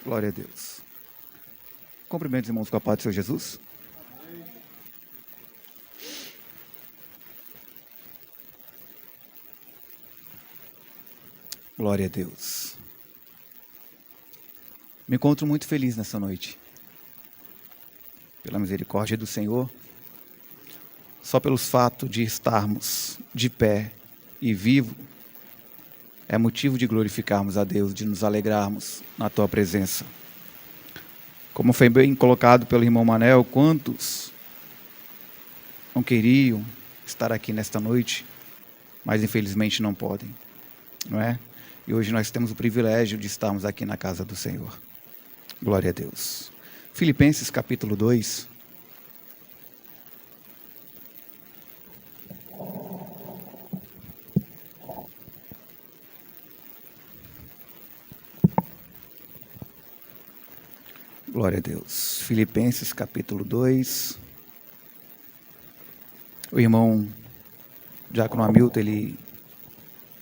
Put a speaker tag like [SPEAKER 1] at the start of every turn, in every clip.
[SPEAKER 1] Glória a Deus. Cumprimentos, irmãos, com a paz do Senhor Jesus. Glória a Deus. Me encontro muito feliz nessa noite. Pela misericórdia do Senhor. Só pelos fatos de estarmos de pé e vivo, é motivo de glorificarmos a Deus, de nos alegrarmos na Tua presença. Como foi bem colocado pelo irmão Manel, quantos não queriam estar aqui nesta noite, mas infelizmente não podem, não é? E hoje nós temos o privilégio de estarmos aqui na casa do Senhor. Glória a Deus. Filipenses capítulo 2. Glória a Deus. Filipenses capítulo 2. O irmão Diácono Hamilton, ele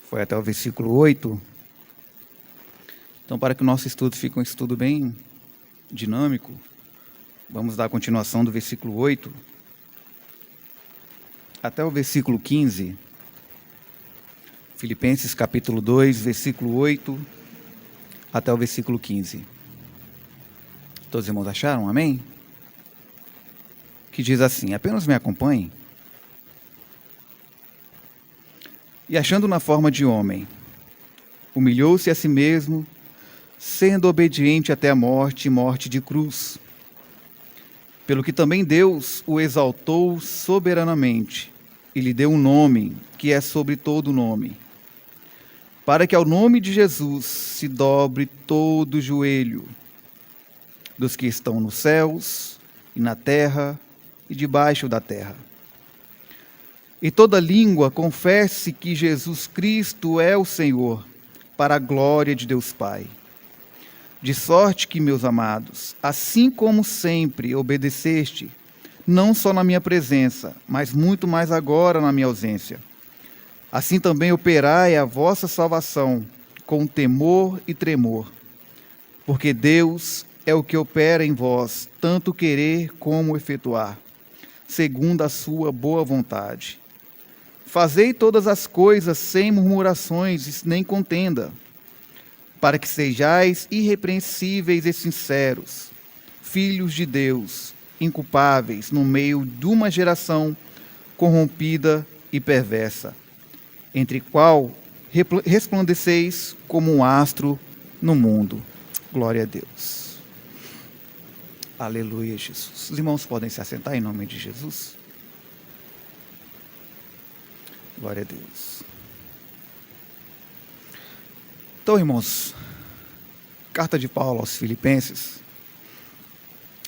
[SPEAKER 1] foi até o versículo 8. Então, para que o nosso estudo fique um estudo bem dinâmico, vamos dar a continuação do versículo 8 até o versículo 15. Filipenses capítulo 2, versículo 8 até o versículo 15. Todos os irmãos acharam? Amém? Que diz assim: apenas me acompanhem. E achando na forma de homem, humilhou-se a si mesmo, sendo obediente até a morte e morte de cruz. Pelo que também Deus o exaltou soberanamente e lhe deu um nome que é sobre todo nome, para que ao nome de Jesus se dobre todo o joelho dos que estão nos céus e na terra e debaixo da terra. E toda língua confesse que Jesus Cristo é o Senhor, para a glória de Deus Pai. De sorte que, meus amados, assim como sempre obedeceste, não só na minha presença, mas muito mais agora na minha ausência, assim também operai a vossa salvação com temor e tremor, porque Deus é o que opera em vós, tanto querer como efetuar, segundo a sua boa vontade. Fazei todas as coisas sem murmurações nem contenda, para que sejais irrepreensíveis e sinceros, filhos de Deus, inculpáveis no meio de uma geração corrompida e perversa, entre qual resplandeceis como um astro no mundo. Glória a Deus. Aleluia, Jesus. Os irmãos podem se assentar em nome de Jesus. Glória a Deus. Então, irmãos, carta de Paulo aos Filipenses.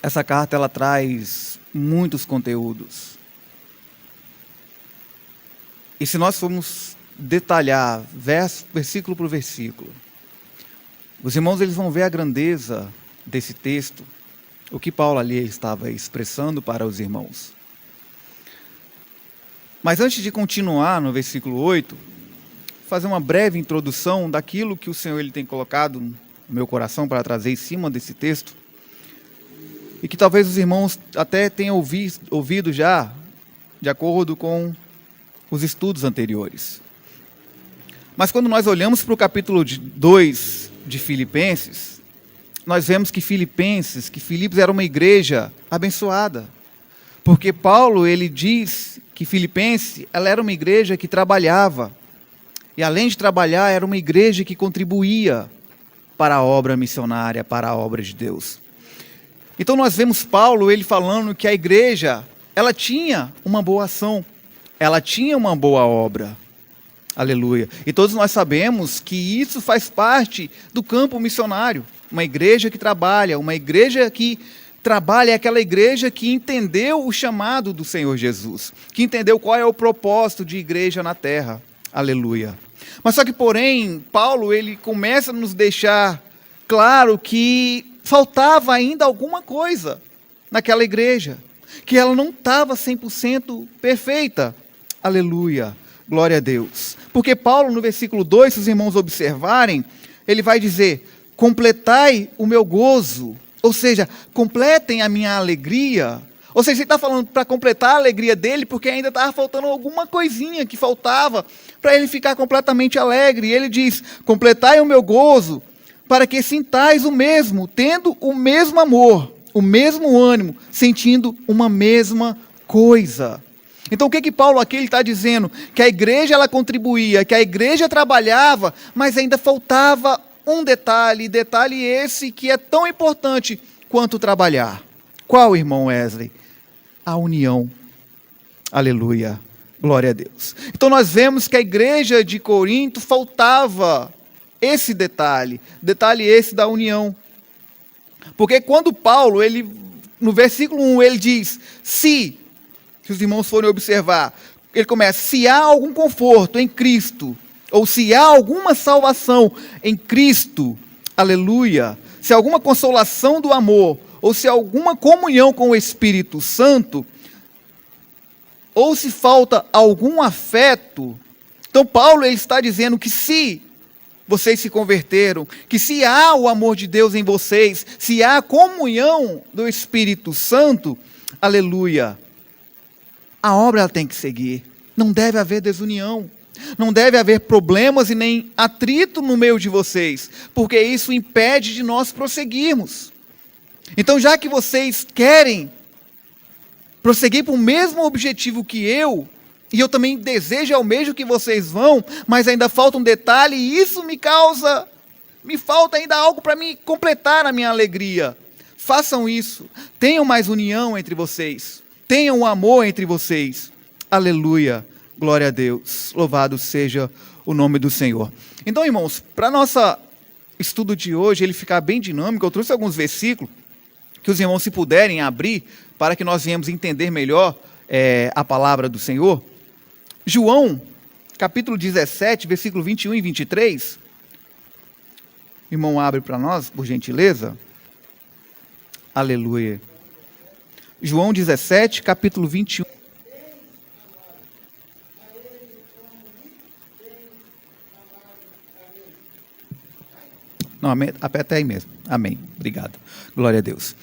[SPEAKER 1] Essa carta, ela traz muitos conteúdos. E se nós formos detalhar versículo por versículo, os irmãos eles vão ver a grandeza desse texto, o que Paulo ali estava expressando para os irmãos. Mas antes de continuar no versículo 8, fazer uma breve introdução daquilo que o Senhor ele tem colocado no meu coração para trazer em cima desse texto, e que talvez os irmãos até tenham ouvido já, de acordo com os estudos anteriores. Mas quando nós olhamos para o capítulo 2 de Filipenses, nós vemos que Filipos era uma igreja abençoada. Porque Paulo, ele diz que Filipenses, ela era uma igreja que trabalhava. E além de trabalhar, era uma igreja que contribuía para a obra missionária, para a obra de Deus. Então nós vemos Paulo, ele falando que a igreja, ela tinha uma boa ação. Ela tinha uma boa obra. Aleluia. E todos nós sabemos que isso faz parte do campo missionário. Uma igreja que trabalha, é aquela igreja que entendeu o chamado do Senhor Jesus, que entendeu qual é o propósito de igreja na terra. Aleluia. Mas só que, porém, Paulo, ele começa a nos deixar claro que faltava ainda alguma coisa naquela igreja, que ela não estava 100% perfeita. Aleluia. Glória a Deus. Porque Paulo, no versículo 2, se os irmãos observarem, ele vai dizer: completai o meu gozo, ou seja, completem a minha alegria. Ou seja, ele está falando para completar a alegria dele, porque ainda estava faltando alguma coisinha que faltava para ele ficar completamente alegre. E ele diz: completai o meu gozo, para que sintais o mesmo, tendo o mesmo amor, o mesmo ânimo, sentindo uma mesma coisa. Então o que Paulo aqui está dizendo? Que a igreja ela contribuía, que a igreja trabalhava, mas ainda faltava um detalhe esse que é tão importante quanto trabalhar. Qual, irmão Wesley? A união. Aleluia. Glória a Deus. Então nós vemos que a igreja de Corinto faltava esse detalhe esse da união. Porque quando Paulo, no versículo 1, ele diz, se os irmãos forem observar, ele começa, se há algum conforto em Cristo, ou se há alguma salvação em Cristo, aleluia, se há alguma consolação do amor, ou se há alguma comunhão com o Espírito Santo, ou se falta algum afeto, então Paulo ele está dizendo que se vocês se converteram, que se há o amor de Deus em vocês, se há a comunhão do Espírito Santo, aleluia, a obra ela tem que seguir, não deve haver desunião, não deve haver problemas e nem atrito no meio de vocês, porque isso impede de nós prosseguirmos. Então, já que vocês querem prosseguir para o mesmo objetivo que eu, e eu também desejo ao mesmo que vocês vão, mas ainda falta um detalhe, e isso me falta ainda algo para me completar a minha alegria. Façam isso, tenham mais união entre vocês, tenham um amor entre vocês. Aleluia, glória a Deus, louvado seja o nome do Senhor. Então, irmãos, para nosso estudo de hoje, ele ficar bem dinâmico, eu trouxe alguns versículos, que os irmãos, se puderem abrir, para que nós venhamos entender melhor a palavra do Senhor. João, capítulo 17, versículo 21 e 23. O irmão abre para nós, por gentileza. Aleluia. João 17, capítulo 21. Não, até aí mesmo. Amém. Obrigado. Glória a Deus.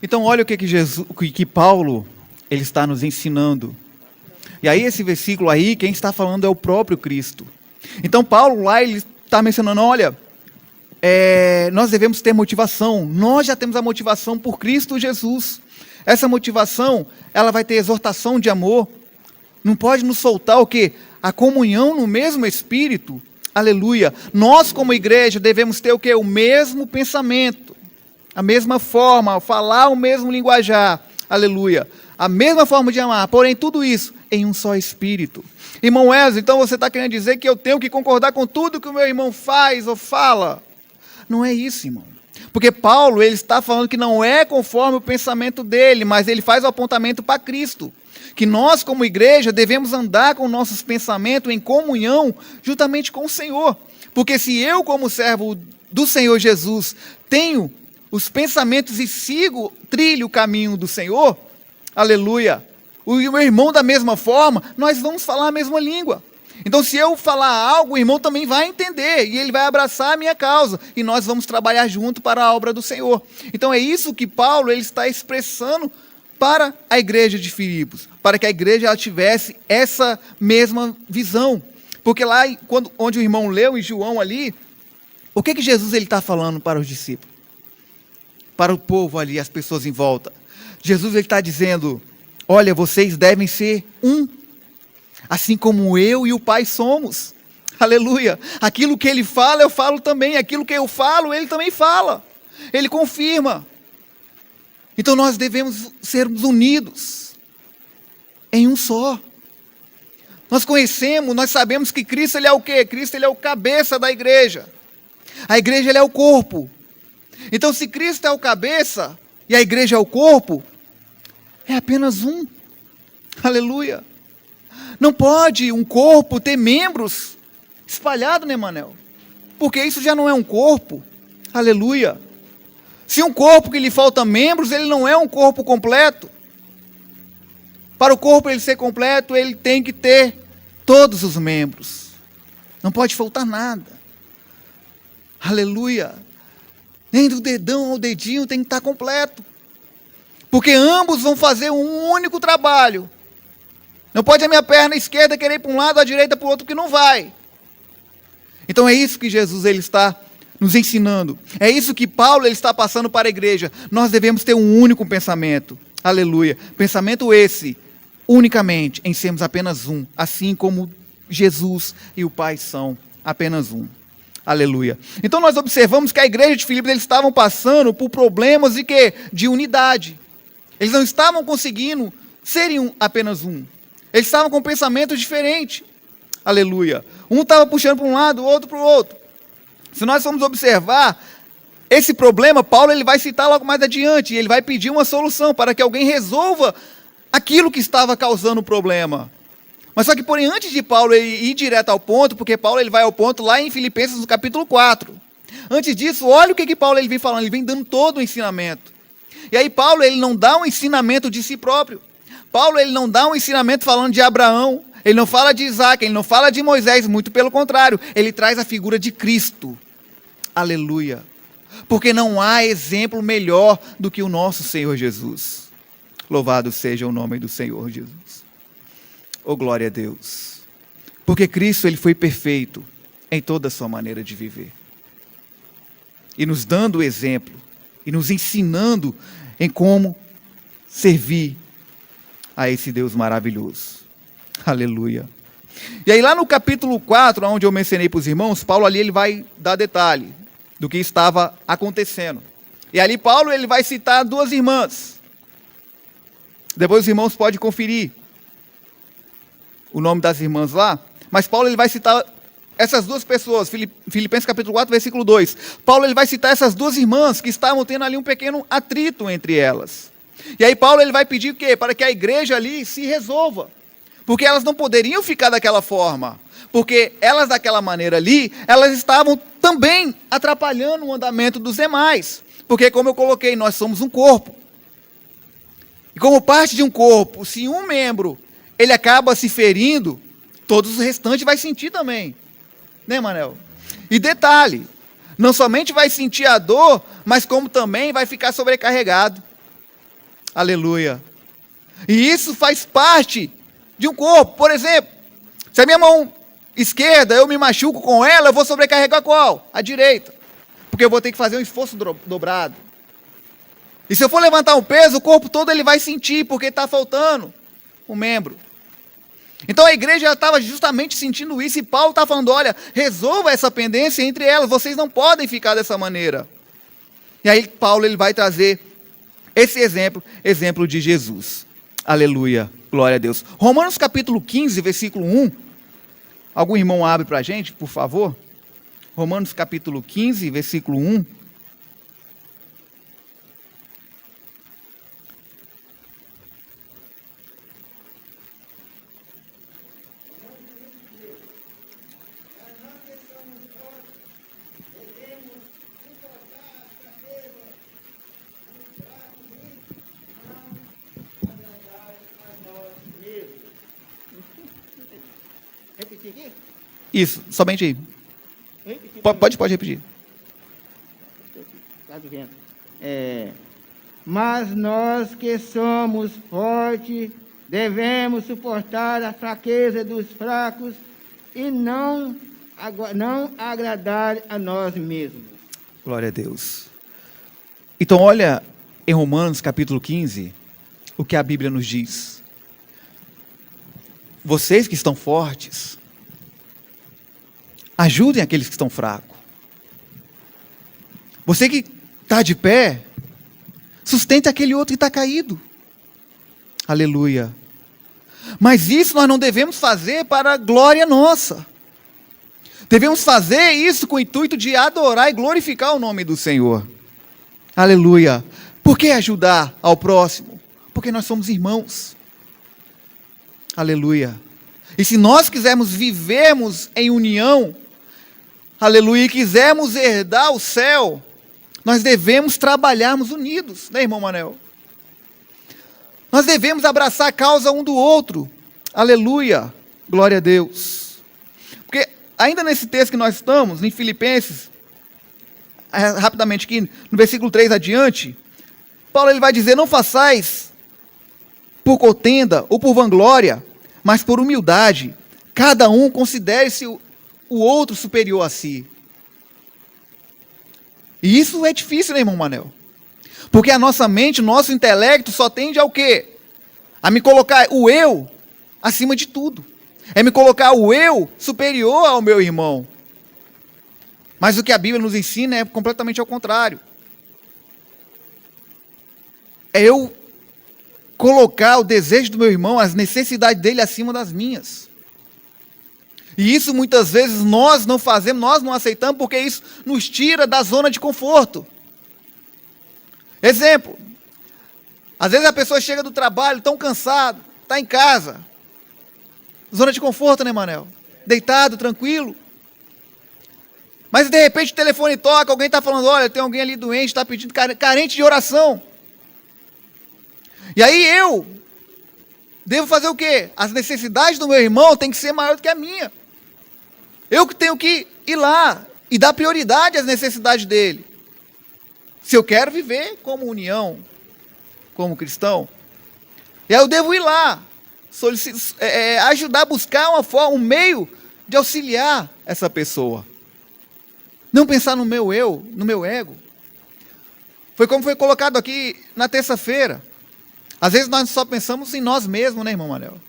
[SPEAKER 1] Então, olha o que Paulo ele está nos ensinando. E aí, esse versículo aí, quem está falando é o próprio Cristo. Então, Paulo lá, ele está mencionando, olha, nós devemos ter motivação. Nós já temos a motivação por Cristo Jesus. Essa motivação, ela vai ter exortação de amor. Não pode nos soltar o quê? A comunhão no mesmo Espírito. Aleluia. Nós, como igreja, devemos ter o quê? O mesmo pensamento, a mesma forma, falar o mesmo linguajar. Aleluia. A mesma forma de amar, porém tudo isso em um só Espírito. Irmão Wesley, então você está querendo dizer que eu tenho que concordar com tudo que o meu irmão faz ou fala? Não é isso, irmão. Porque Paulo, ele está falando que não é conforme o pensamento dele, mas ele faz o apontamento para Cristo. Que nós, como igreja, devemos andar com nossos pensamentos em comunhão juntamente com o Senhor. Porque se eu, como servo do Senhor Jesus, tenho os pensamentos e trilho o caminho do Senhor, aleluia, o meu irmão da mesma forma, nós vamos falar a mesma língua. Então, se eu falar algo, o irmão também vai entender, e ele vai abraçar a minha causa, e nós vamos trabalhar junto para a obra do Senhor. Então, é isso que Paulo ele está expressando para a igreja de Filipos, para que a igreja ela tivesse essa mesma visão. Porque lá, onde o irmão leu em João ali, o que Jesus ele está falando para os discípulos? Para o povo ali, as pessoas em volta. Jesus ele está dizendo, olha, vocês devem ser um, assim como eu e o Pai somos. Aleluia. Aquilo que ele fala, eu falo também. Aquilo que eu falo, ele também fala. Ele confirma. Então nós devemos sermos unidos em um só. Nós conhecemos, nós sabemos que Cristo ele é o quê? Cristo ele é o cabeça da igreja. A igreja ele é o corpo. Então se Cristo é o cabeça e a igreja é o corpo, é apenas um. Aleluia. Não pode um corpo ter membros espalhados, né, Manel? Porque isso já não é um corpo. Aleluia. Se um corpo que lhe falta membros, ele não é um corpo completo. Para o corpo ele ser completo, ele tem que ter todos os membros. Não pode faltar nada. Aleluia. nem do dedão ao dedinho tem que estar completo. Porque ambos vão fazer um único trabalho. Não pode a minha perna esquerda querer ir para um lado, a direita para o outro, que não vai. Então é isso que Jesus ele está nos ensinando. É isso que Paulo ele está passando para a igreja. Nós devemos ter um único pensamento. Aleluia. Pensamento esse, unicamente, em sermos apenas um. Assim como Jesus e o Pai são apenas um. Aleluia. Então nós observamos que a igreja de Filipos eles estavam passando por problemas de quê? De unidade. Eles não estavam conseguindo serem apenas um. Eles estavam com um pensamento diferente. Aleluia. Um estava puxando para um lado, o outro para o outro. Se nós formos observar, esse problema, Paulo ele vai citar logo mais adiante, e ele vai pedir uma solução para que alguém resolva aquilo que estava causando o problema. Mas só que, porém, antes de Paulo ele ir direto ao ponto, porque Paulo ele vai ao ponto lá em Filipenses, no capítulo 4. Antes disso, olha o que Paulo ele vem falando, ele vem dando todo o ensinamento. E aí Paulo ele não dá um ensinamento de si próprio. Paulo ele não dá um ensinamento falando de Abraão, ele não fala de Isaac, ele não fala de Moisés, muito pelo contrário, ele traz a figura de Cristo. Aleluia. Porque não há exemplo melhor do que o nosso Senhor Jesus. Louvado seja o nome do Senhor Jesus. Oh, glória a Deus. Porque Cristo ele foi perfeito em toda a sua maneira de viver. E nos dando o exemplo, e nos ensinando em como servir a esse Deus maravilhoso. Aleluia. E aí lá no capítulo 4, onde eu mencionei para os irmãos, Paulo ali ele vai dar detalhe do que estava acontecendo. E ali Paulo ele vai citar duas irmãs. Depois os irmãos podem conferir o nome das irmãs lá. Mas Paulo ele vai citar essas duas pessoas, Filipenses capítulo 4, versículo 2. Paulo ele vai citar essas duas irmãs que estavam tendo ali um pequeno atrito entre elas. E aí Paulo ele vai pedir o quê? Para que a igreja ali se resolva. Porque elas não poderiam ficar daquela forma. Porque elas daquela maneira ali, elas estavam também atrapalhando o andamento dos demais. Porque como eu coloquei, nós somos um corpo. E como parte de um corpo, se um membro ele acaba se ferindo, todos os restantes vai sentir também. Né, Manel? E detalhe, não somente vai sentir a dor, mas como também vai ficar sobrecarregado. Aleluia. E isso faz parte de um corpo. Por exemplo, se a minha mão esquerda eu me machuco com ela, eu vou sobrecarregar qual? A direita. Porque eu vou ter que fazer um esforço dobrado. E se eu for levantar um peso, o corpo todo ele vai sentir, porque está faltando um membro. Então a igreja estava justamente sentindo isso, e Paulo está falando, olha, resolva essa pendência entre elas, vocês não podem ficar dessa maneira. E aí Paulo ele vai trazer esse exemplo de Jesus. Aleluia, glória a Deus. Romanos capítulo 15, versículo 1. Algum irmão abre para a gente, por favor? Romanos capítulo 15, versículo 1.
[SPEAKER 2] Repetir aqui?
[SPEAKER 1] Isso, somente aí.
[SPEAKER 2] Repetir
[SPEAKER 1] Pode repetir.
[SPEAKER 2] Está dizendo. Mas nós que somos fortes, devemos suportar a fraqueza dos fracos e não agradar a nós mesmos.
[SPEAKER 1] Glória a Deus. Então olha em Romanos capítulo 15, o que a Bíblia nos diz. Vocês que estão fortes, ajudem aqueles que estão fracos. Você que está de pé, sustente aquele outro que está caído. Aleluia. Mas isso nós não devemos fazer para a glória nossa. Devemos fazer isso com o intuito de adorar e glorificar o nome do Senhor. Aleluia. Por que ajudar ao próximo? Porque nós somos irmãos. Aleluia. E se nós quisermos vivermos em união, aleluia, e quisermos herdar o céu, nós devemos trabalharmos unidos, né, irmão Manel? Nós devemos abraçar a causa um do outro. Aleluia. Glória a Deus. Porque ainda nesse texto que nós estamos, em Filipenses, rapidamente aqui, no versículo 3 adiante, Paulo ele vai dizer, não façais por contenda ou por vanglória, mas por humildade, cada um considere-se o outro superior a si. E isso é difícil, né, irmão Manel? Porque a nossa mente, o nosso intelecto só tende ao quê? A me colocar o eu acima de tudo. É me colocar o eu superior ao meu irmão. Mas o que a Bíblia nos ensina é completamente ao contrário. É eu colocar o desejo do meu irmão, as necessidades dele acima das minhas. E isso muitas vezes nós não fazemos, nós não aceitamos, porque isso nos tira da zona de conforto. Exemplo, às vezes a pessoa chega do trabalho tão cansado, está em casa, zona de conforto, né, Manel? Deitado, tranquilo. Mas de repente o telefone toca, alguém está falando, olha, tem alguém ali doente, está pedindo, carente de oração. E aí eu devo fazer o quê? As necessidades do meu irmão têm que ser maior do que a minha. Eu que tenho que ir lá e dar prioridade às necessidades dele. Se eu quero viver como união, como cristão. E aí eu devo ir lá, ajudar a buscar uma forma, um meio de auxiliar essa pessoa. Não pensar no meu eu, no meu ego. Foi como foi colocado aqui na terça-feira. Às vezes nós só pensamos em nós mesmos, né, irmão Manel?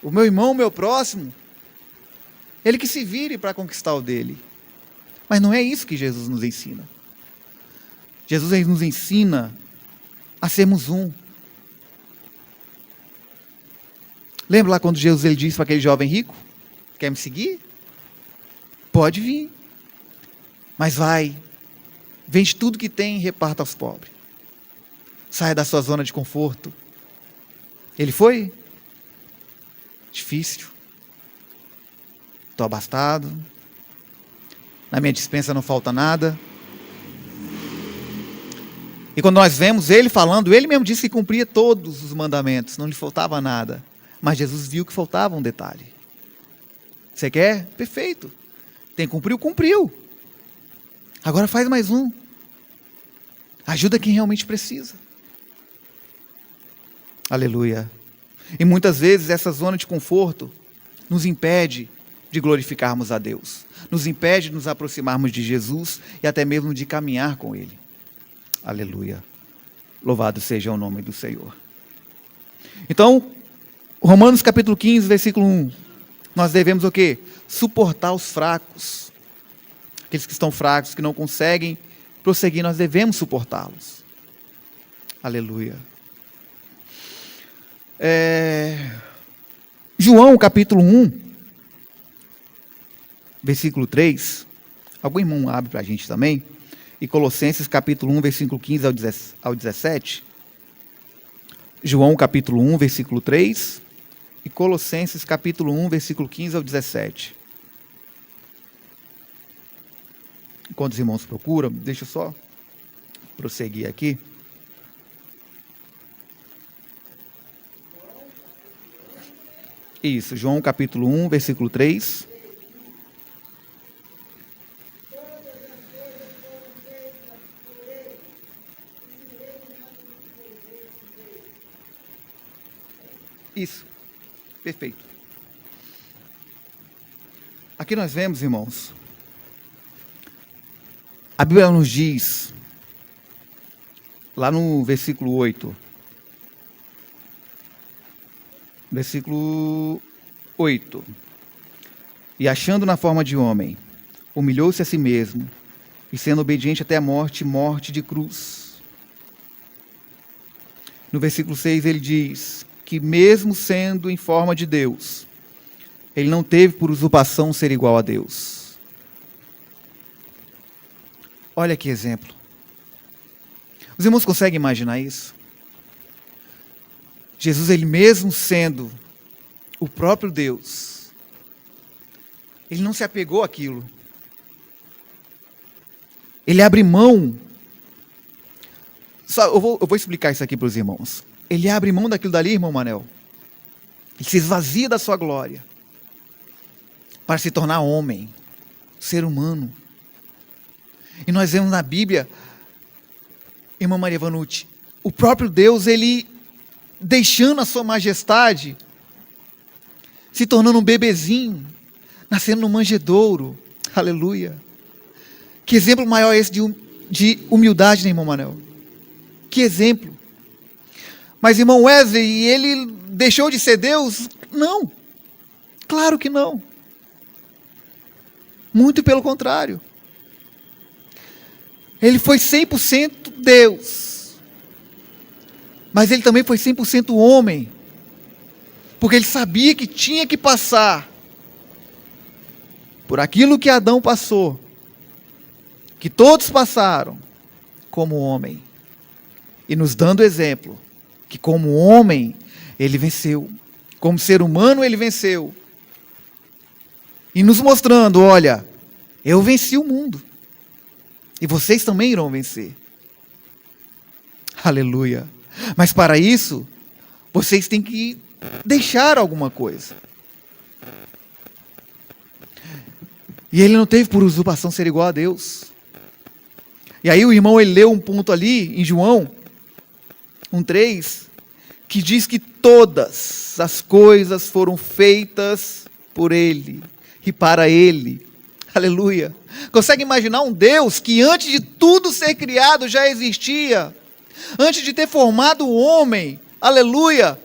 [SPEAKER 1] O meu irmão, o meu próximo, ele que se vire para conquistar o dele. Mas não é isso que Jesus nos ensina. Jesus nos ensina a sermos um. Lembra lá quando Jesus ele disse para aquele jovem rico, quer me seguir? Pode vir. Mas vai, vende tudo que tem e reparta aos pobres. Saia da sua zona de conforto. Ele foi? Difícil. Estou abastado. Na minha despensa não falta nada. E quando nós vemos ele falando, ele mesmo disse que cumpria todos os mandamentos, não lhe faltava nada. Mas Jesus viu que faltava um detalhe. Você quer? Perfeito. Tem que cumprir, cumpriu. Agora faz mais um. Ajuda quem realmente precisa. Aleluia. E muitas vezes essa zona de conforto nos impede de glorificarmos a Deus. Nos impede de nos aproximarmos de Jesus e até mesmo de caminhar com Ele. Aleluia. Louvado seja o nome do Senhor. Então, Romanos capítulo 15, versículo 1. Nós devemos o quê? Suportar os fracos. Aqueles que estão fracos, que não conseguem prosseguir, nós devemos suportá-los. Aleluia. João capítulo 1, versículo 3. Algum irmão abre para a gente também. E Colossenses capítulo 1, versículo 15 ao 17. João capítulo 1, versículo 3. E Colossenses capítulo 1, versículo 15 ao 17. Enquanto os irmãos procuram, deixa eu só prosseguir aqui. Isso, João capítulo 1, versículo 3. Isso, perfeito. Aqui nós vemos, irmãos, a Bíblia nos diz, lá no versículo 8, versículo 8, e achando na forma de homem, humilhou-se a si mesmo, e sendo obediente até a morte, morte de cruz. No versículo 6 ele diz que mesmo sendo em forma de Deus, ele não teve por usurpação ser igual a Deus. Olha que exemplo. Os irmãos conseguem imaginar isso? Jesus, ele mesmo sendo o próprio Deus, ele não se apegou àquilo. Ele abre mão. Eu vou explicar isso aqui para os irmãos. Ele abre mão daquilo dali, irmão Manel. Ele se esvazia da sua glória para se tornar homem, ser humano. E nós vemos na Bíblia, irmã Maria Vanucci, o próprio Deus, ele deixando a sua majestade, se tornando um bebezinho, nascendo no manjedouro. Aleluia. Que exemplo maior é esse de humildade, né, irmão Manel? Que exemplo. Mas irmão Wesley, ele deixou de ser Deus? Não. Claro que não. Muito pelo contrário. Ele foi 100% Deus. Mas ele também foi 100% homem. Porque ele sabia que tinha que passar por aquilo que Adão passou. Que todos passaram como homem. E nos dando exemplo. Que como homem, ele venceu. Como ser humano, ele venceu. E nos mostrando, olha, eu venci o mundo. E vocês também irão vencer. Aleluia. Mas para isso, vocês têm que deixar alguma coisa. E ele não teve por usurpação ser igual a Deus. E aí o irmão, ele leu um ponto ali, em João 1:3, que diz que todas as coisas foram feitas por ele e para ele. Aleluia. Consegue imaginar um Deus que antes de tudo ser criado já existia? Antes de ter formado o homem, aleluia,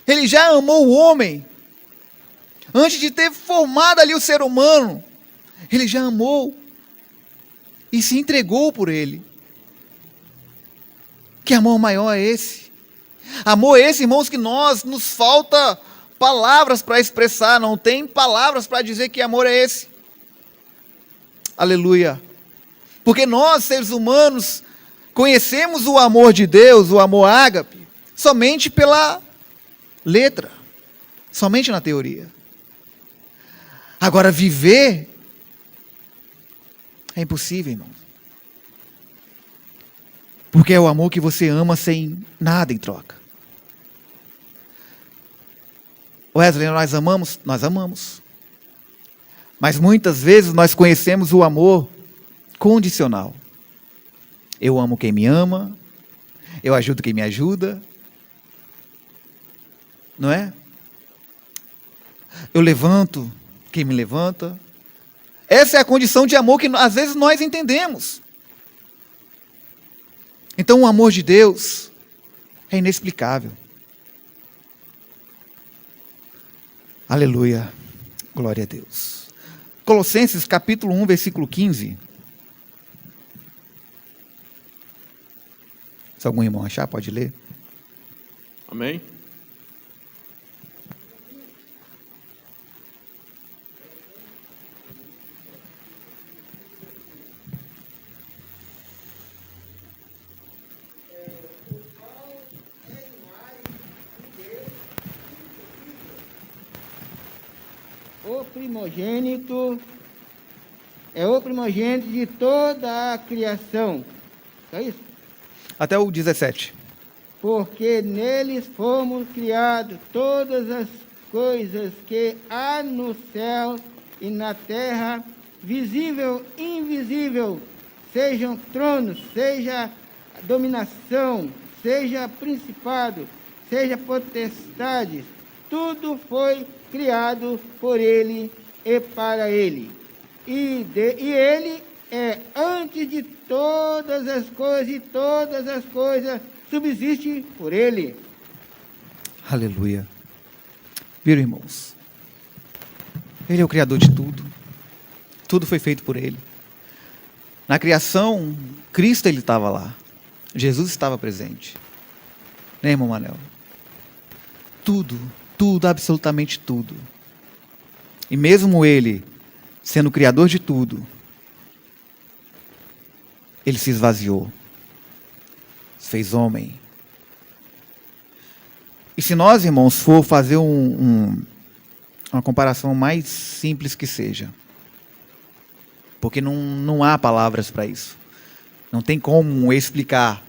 [SPEAKER 1] ele já amou o homem. Antes de ter formado ali o ser humano, ele já amou e se entregou por ele. Que amor maior é esse? Amor é esse, irmãos, que nos falta palavras para expressar, não tem palavras para dizer que amor é esse. Aleluia. Porque nós, seres humanos, conhecemos o amor de Deus, o amor ágape, somente pela letra, somente na teoria. Agora, viver é impossível, irmão. Porque é o amor que você ama sem nada em troca. Wesley, nós amamos? Nós amamos. Mas muitas vezes nós conhecemos o amor condicional. Eu amo quem me ama, eu ajudo quem me ajuda, não é? Eu levanto quem me levanta. Essa é a condição de amor que às vezes nós entendemos. Então o amor de Deus é inexplicável. Aleluia, glória a Deus. Colossenses capítulo 1, versículo 15. Se algum irmão achar, pode ler.
[SPEAKER 3] Amém?
[SPEAKER 2] O primogênito é o primogênito de toda a criação. É isso?
[SPEAKER 1] Até o 17.
[SPEAKER 2] Porque neles fomos criados todas as coisas que há no céu e na terra, visível e invisível, sejam tronos, seja dominação, seja principado, seja potestades, tudo foi criado por ele e para ele. E ele é antes de todas as coisas, e todas as coisas subsistem por ele.
[SPEAKER 1] Aleluia. Viram, irmãos? Ele é o Criador de tudo. Tudo foi feito por ele. Na criação, Cristo ele estava lá. Jesus estava presente. Né, irmão Manel? Tudo, absolutamente tudo. E mesmo ele, sendo o Criador de tudo, ele se esvaziou. Se fez homem. E se nós, irmãos, for fazer uma comparação mais simples que seja, porque não há palavras para isso. Não tem como explicar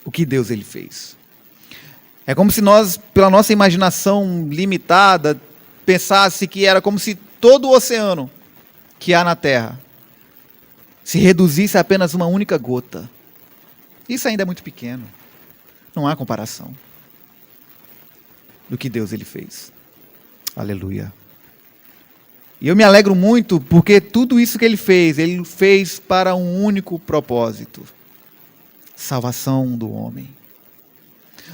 [SPEAKER 1] o que Deus ele fez. É como se nós, pela nossa imaginação limitada, pensasse que era como se todo o oceano que há na Terra se reduzisse a apenas uma única gota. Isso ainda é muito pequeno. Não há comparação do que Deus ele fez. Aleluia. E eu me alegro muito porque tudo isso que ele fez para um único propósito: salvação do homem.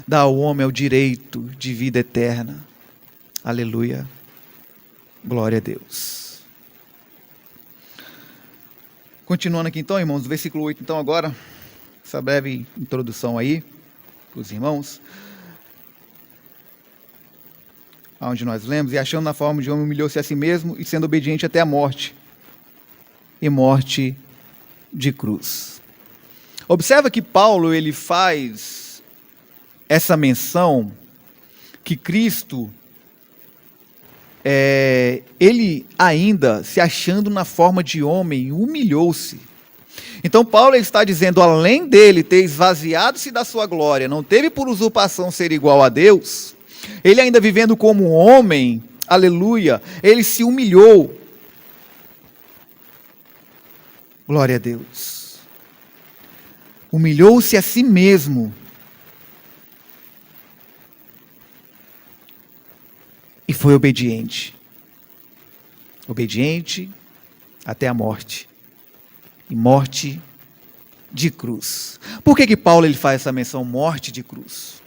[SPEAKER 1] Dar ao homem o direito de vida eterna. Aleluia. Glória a Deus. Continuando aqui então, irmãos, versículo 8 então agora, essa breve introdução aí para os irmãos. Onde nós lemos: e achando na forma de homem, humilhou-se a si mesmo, e sendo obediente até a morte, e morte de cruz. Observa que Paulo ele faz essa menção que Cristo, ele ainda se achando na forma de homem, humilhou-se. Então Paulo ele está dizendo, além dele ter esvaziado-se da sua glória, não teve por usurpação ser igual a Deus, ele ainda vivendo como homem, aleluia, ele se humilhou. Glória a Deus. Humilhou-se a si mesmo. E foi obediente. Obediente até a morte. E morte de cruz. Por que Paulo ele faz essa menção, morte de cruz?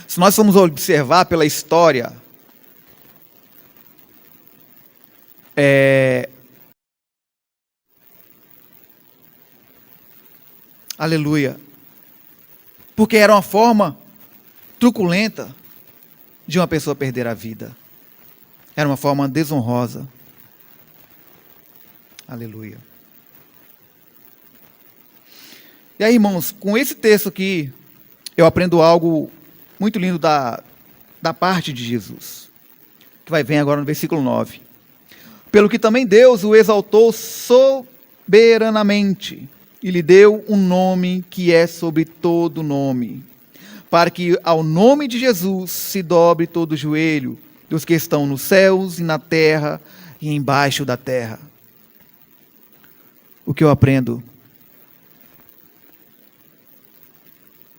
[SPEAKER 1] Se nós formos observar pela história, aleluia, porque era uma forma truculenta de uma pessoa perder a vida. Era uma forma desonrosa. Aleluia. E aí, irmãos, com esse texto aqui, eu aprendo algo muito lindo da parte de Jesus, que vai vir agora no versículo 9. Pelo que também Deus o exaltou soberanamente, e lhe deu um nome que é sobre todo nome, para que ao nome de Jesus se dobre todo o joelho, dos que estão nos céus e na terra e embaixo da terra. O que eu aprendo?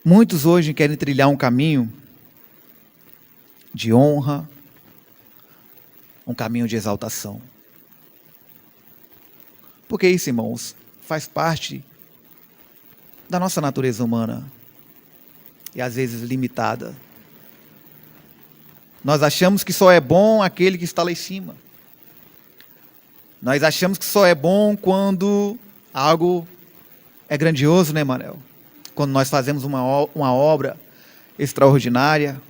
[SPEAKER 1] Muitos hoje querem trilhar um caminho de honra, um caminho de exaltação. Porque isso, irmãos, faz parte da nossa natureza humana e às vezes limitada. Nós achamos que só é bom aquele que está lá em cima. Nós achamos que só é bom quando algo é grandioso, né, Manel? Quando nós fazemos uma obra extraordinária.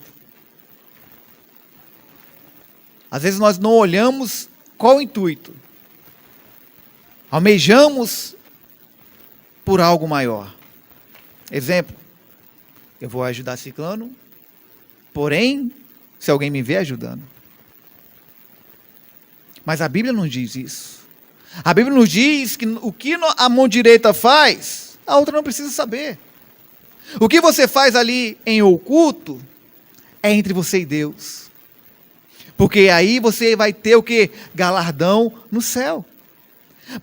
[SPEAKER 1] Às vezes nós não olhamos qual o intuito. Almejamos por algo maior. Exemplo, eu vou ajudar ciclano, porém, se alguém me vê ajudando. Mas a Bíblia não diz isso. A Bíblia nos diz que o que a mão direita faz, a outra não precisa saber. O que você faz ali em oculto é entre você e Deus. Porque aí você vai ter o quê? Galardão no céu.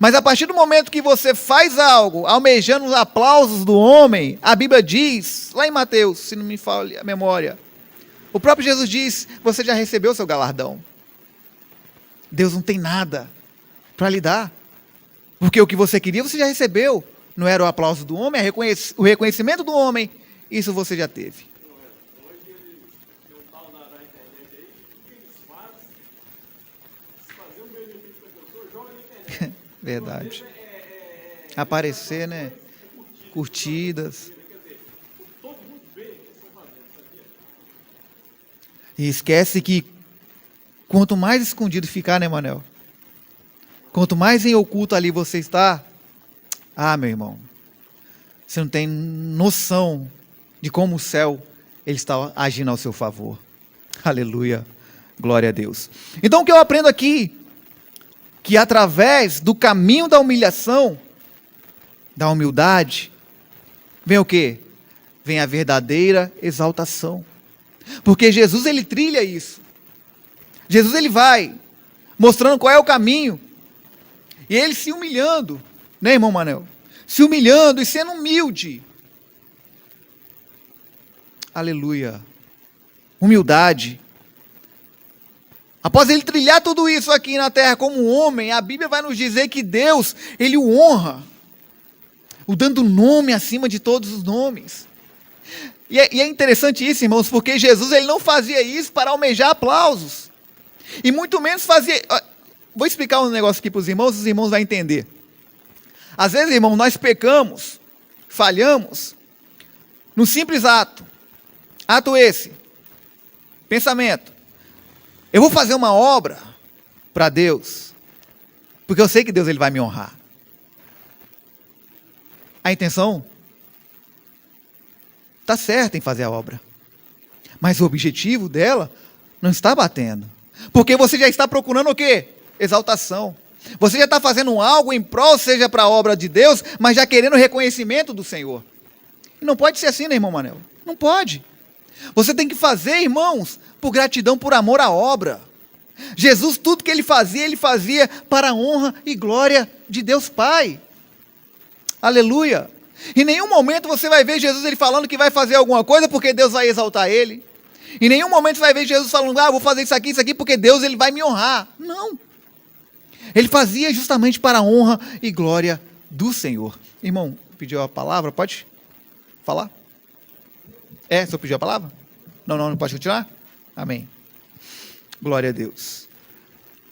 [SPEAKER 1] Mas a partir do momento que você faz algo, almejando os aplausos do homem, a Bíblia diz, lá em Mateus, se não me falha a memória, o próprio Jesus diz, você já recebeu o seu galardão. Deus não tem nada para lhe dar. Porque o que você queria, você já recebeu. Não era o aplauso do homem, o reconhecimento do homem, isso você já teve.
[SPEAKER 3] Hoje eles têm um tal na internet aí, o que eles fazem? Se fazer um benefício para a pessoa, joga na internet.
[SPEAKER 1] Verdade. Aparecer, né? Curtidas.
[SPEAKER 3] Todo mundo vê o que eles estão fazendo, sabia?
[SPEAKER 1] E esquece que quanto mais escondido ficar, né, Manel? Quanto mais em oculto ali você está, meu irmão, você não tem noção de como o céu ele está agindo ao seu favor. Aleluia, glória a Deus. Então o que eu aprendo aqui, que através do caminho da humilhação, da humildade, vem o quê? Vem a verdadeira exaltação. Porque Jesus ele trilha isso. Jesus ele vai mostrando qual é o caminho. E ele se humilhando, né, irmão Manel? Se humilhando e sendo humilde. Aleluia. Humildade. Após ele trilhar tudo isso aqui na terra como homem, a Bíblia vai nos dizer que Deus, ele o honra, o dando nome acima de todos os nomes. E é interessante isso, irmãos, porque Jesus ele não fazia isso para almejar aplausos. E muito menos fazia... Vou explicar um negócio aqui para os irmãos vão entender. Às vezes, irmão, nós pecamos, falhamos, no simples ato. Ato esse. Pensamento. Eu vou fazer uma obra para Deus, porque eu sei que Deus ele vai me honrar. A intenção está certa em fazer a obra, mas o objetivo dela não está batendo, porque você já está procurando o quê? Exaltação. Você já está fazendo algo em prol, seja para a obra de Deus, mas já querendo o reconhecimento do Senhor. E não pode ser assim, né, irmão Manel? Não pode. Você tem que fazer, irmãos, por gratidão, por amor à obra. Jesus, tudo que ele fazia para a honra e glória de Deus Pai. Aleluia. Em nenhum momento você vai ver Jesus ele falando que vai fazer alguma coisa porque Deus vai exaltar ele. Em nenhum momento você vai ver Jesus falando, vou fazer isso aqui, porque Deus ele vai me honrar. Não. Ele fazia justamente para a honra e glória do Senhor. Irmão, pediu a palavra, pode falar? O senhor pediu a palavra? Não pode continuar? Amém. Glória a Deus.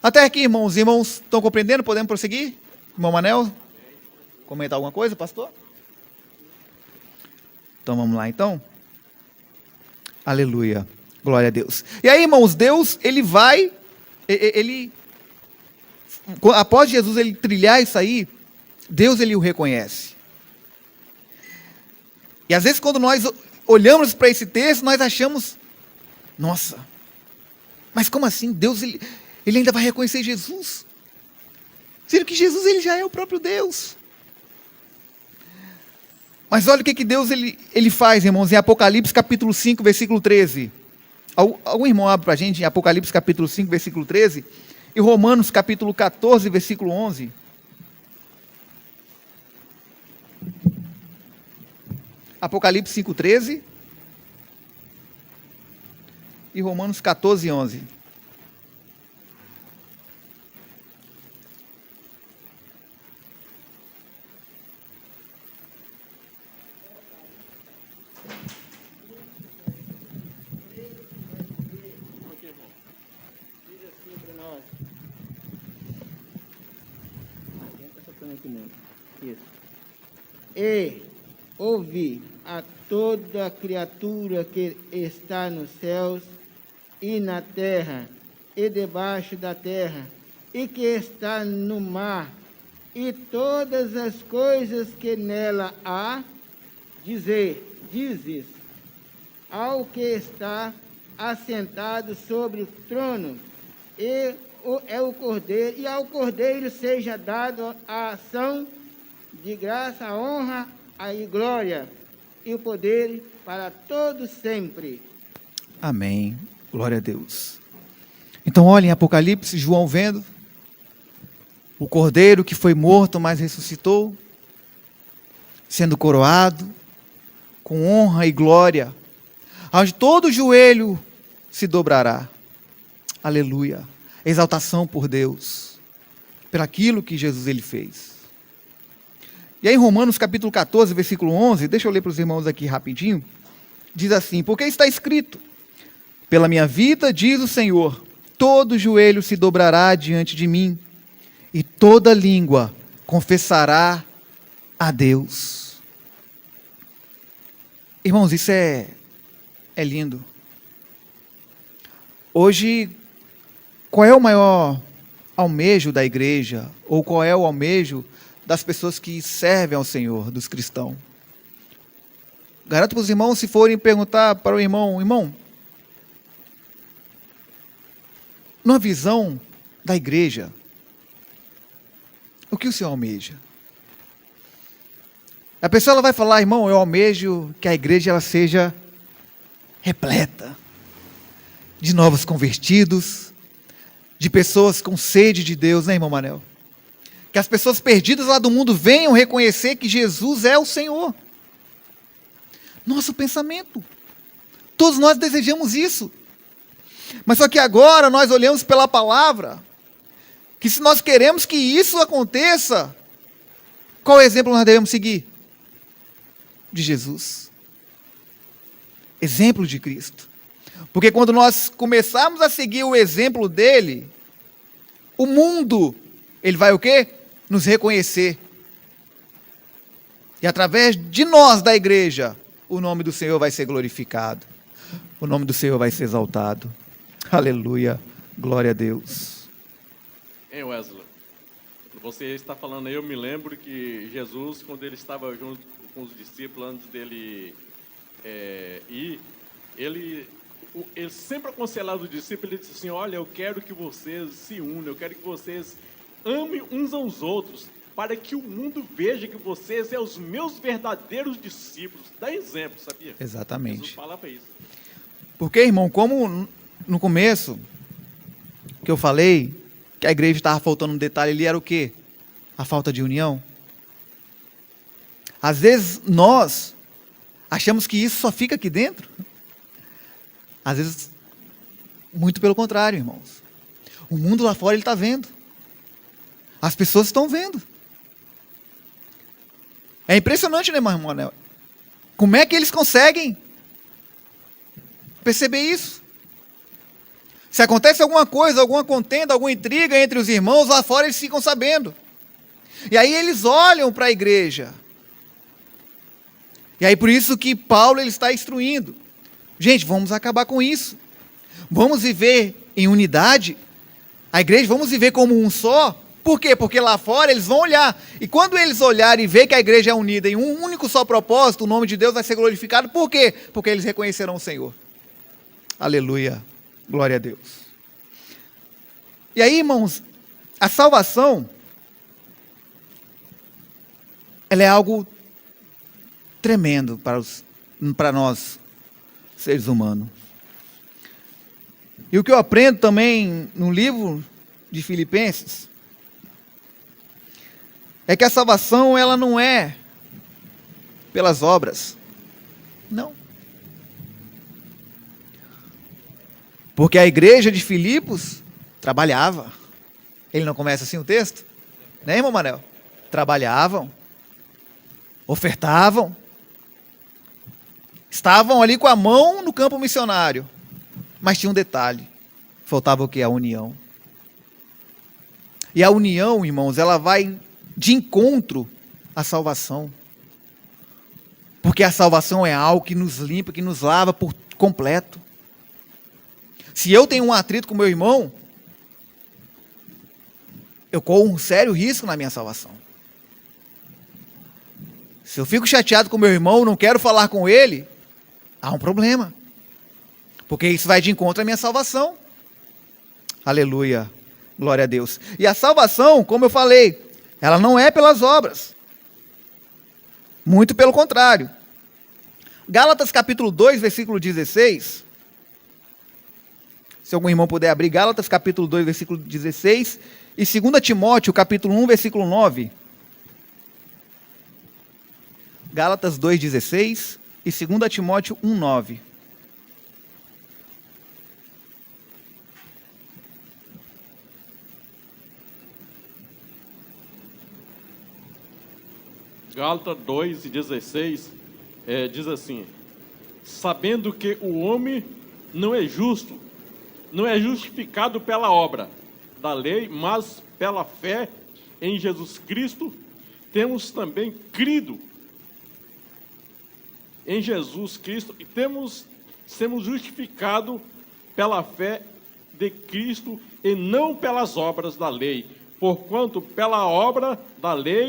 [SPEAKER 1] Até aqui, irmãos estão compreendendo? Podemos prosseguir? Irmão Manel, comentar alguma coisa, pastor? Então vamos lá, então. Aleluia. Glória a Deus. E aí, irmãos, Deus, ele após Jesus ele trilhar isso aí, Deus ele o reconhece. E às vezes quando nós olhamos para esse texto, nós achamos, nossa, mas como assim? Deus ele ainda vai reconhecer Jesus? Sendo que Jesus ele já é o próprio Deus. Mas olha o que Deus ele faz, irmãos, em Apocalipse capítulo 5, versículo 13. Algum irmão abre para a gente em Apocalipse capítulo 5, versículo 13. E Romanos capítulo 14, versículo 11. Apocalipse 5, 13. E Romanos 14, 11.
[SPEAKER 2] E ouvi a toda criatura que está nos céus e na terra e debaixo da terra e que está no mar e todas as coisas que nela há, dizes ao que está assentado sobre o trono é o Cordeiro, e ao Cordeiro seja dado a ação de graça, a honra, a glória e o poder para todos sempre.
[SPEAKER 1] Amém. Glória a Deus. Então olhem Apocalipse, João vendo o Cordeiro que foi morto, mas ressuscitou, sendo coroado com honra e glória, onde todo joelho se dobrará. Aleluia. Exaltação por Deus, pelaquilo que Jesus ele fez. E aí em Romanos capítulo 14, versículo 11, deixa eu ler para os irmãos aqui rapidinho, diz assim, porque está escrito, pela minha vida, diz o Senhor, todo joelho se dobrará diante de mim, e toda língua confessará a Deus. Irmãos, isso é lindo. Hoje, qual é o maior almejo da igreja? Ou qual é o almejo das pessoas que servem ao Senhor, dos cristãos? Garanto para os irmãos, se forem perguntar para o irmão, numa visão da igreja, o que o Senhor almeja? A pessoa ela vai falar, irmão, eu almejo que a igreja ela seja repleta de novos convertidos, de pessoas com sede de Deus, né, irmão Manel? Que as pessoas perdidas lá do mundo venham reconhecer que Jesus é o Senhor. Nosso pensamento. Todos nós desejamos isso. Mas só que agora nós olhamos pela palavra, que se nós queremos que isso aconteça, qual exemplo nós devemos seguir? De Jesus. Exemplo de Cristo. Porque quando nós começarmos a seguir o exemplo dele, o mundo, ele vai o quê? Nos reconhecer. E através de nós, da igreja, o nome do Senhor vai ser glorificado. O nome do Senhor vai ser exaltado. Aleluia. Glória a Deus.
[SPEAKER 3] Hein, Wesley? Você está falando aí, eu me lembro que Jesus, quando ele estava junto com os discípulos, antes dele ir, ele sempre aconselhava os discípulos, ele disse assim, olha, eu quero que vocês se unam, eu quero que vocês amem uns aos outros, para que o mundo veja que vocês são os meus verdadeiros discípulos. Dá exemplo, sabia?
[SPEAKER 1] Exatamente.
[SPEAKER 3] Jesus falava isso.
[SPEAKER 1] Porque, irmão, como no começo, que eu falei, que a igreja estava faltando um detalhe ali, era o quê? A falta de união. Às vezes nós achamos que isso só fica aqui dentro. Às vezes, muito pelo contrário, irmãos. O mundo lá fora, ele está vendo. As pessoas estão vendo. É impressionante, né, irmão Anel? Como é que eles conseguem perceber isso? Se acontece alguma coisa, alguma contenda, alguma intriga entre os irmãos, lá fora eles ficam sabendo. E aí eles olham para a igreja. E aí por isso que Paulo ele está instruindo. Gente, vamos acabar com isso. Vamos viver em unidade. A igreja, vamos viver como um só. Por quê? Porque lá fora eles vão olhar. E quando eles olharem e ver que a igreja é unida em um único só propósito, o nome de Deus vai ser glorificado. Por quê? Porque eles reconhecerão o Senhor. Aleluia. Glória a Deus. E aí, irmãos, a salvação, ela é algo tremendo para nós, seres humanos. E o que eu aprendo também no livro de Filipenses, é que a salvação, ela não é pelas obras. Não. Porque a igreja de Filipos trabalhava. Ele não começa assim o texto? Né, irmão Manel? Trabalhavam. Ofertavam. Estavam ali com a mão no campo missionário. Mas tinha um detalhe. Faltava o quê? A união. E a união, irmãos, ela vai de encontro à salvação. Porque a salvação é algo que nos limpa, que nos lava por completo. Se eu tenho um atrito com meu irmão, eu corro um sério risco na minha salvação. Se eu fico chateado com meu irmão, não quero falar com ele, há um problema. Porque isso vai de encontro à minha salvação. Aleluia. Glória a Deus. E a salvação, como eu falei, ela não é pelas obras. Muito pelo contrário. Gálatas capítulo 2, versículo 16. Se algum irmão puder abrir, Gálatas capítulo 2, versículo 16. E 2 Timóteo capítulo 1, versículo 9. Gálatas 2, 16. E 2 Timóteo 1, 9.
[SPEAKER 3] Gálatas 2:16 diz assim: sabendo que o homem não é justo, não é justificado pela obra da lei, mas pela fé em Jesus Cristo, temos também crido em Jesus Cristo e sermos justificados pela fé de Cristo e não pelas obras da lei, porquanto pela obra da lei